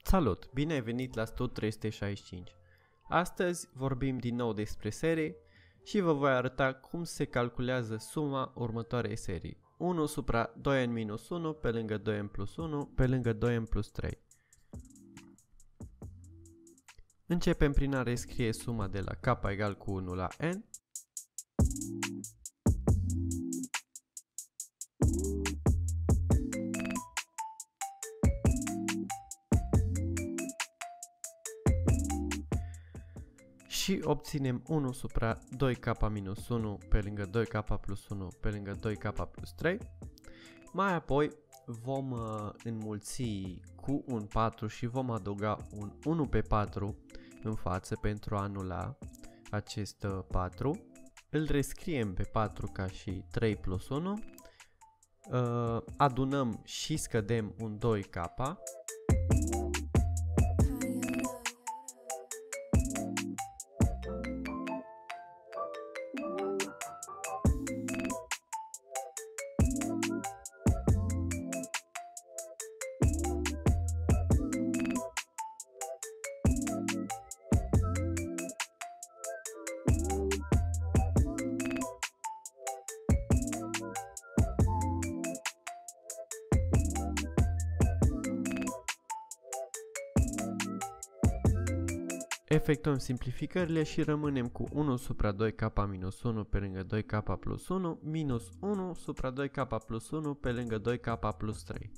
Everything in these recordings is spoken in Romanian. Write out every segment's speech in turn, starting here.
Salut! Bine ai venit la Stud 365. Astăzi vorbim din nou despre serii și vă voi arăta cum se calculează suma următoarei serii. 1 supra 2n minus 1 pe lângă 2n plus 1 pe lângă 2n plus 3. Începem prin a rescrie suma de la k egal cu 1 la n. Și obținem 1 supra 2k minus 1 pe lângă 2k plus 1 pe lângă 2k plus 3. Mai apoi vom înmulți cu un 4 și vom adăuga un 1 pe 4 în față pentru a anula acest 4. Îl rescriem pe 4 ca și 3 plus 1. Adunăm și scădem un 2k. Efectuăm simplificările și rămânem cu 1 supra 2k minus 1 pe lângă 2k plus 1 minus 1 supra 2k plus 1 pe lângă 2k plus 3.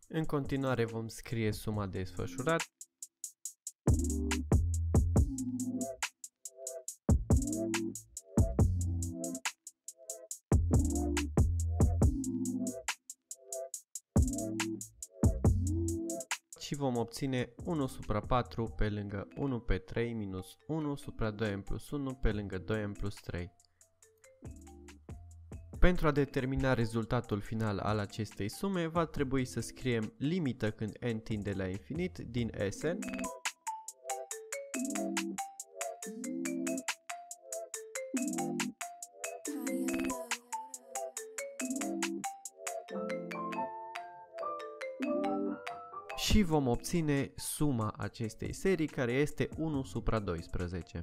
În continuare vom scrie suma de desfășurat. Și vom obține 1 supra 4 pe lângă 1 pe 3 minus 1 supra 2n plus 1 pe lângă 2n plus 3. Pentru a determina rezultatul final al acestei sume, va trebui să scriem limită când n tinde la infinit din Sn. Și vom obține suma acestei serii, care este 1 supra 12.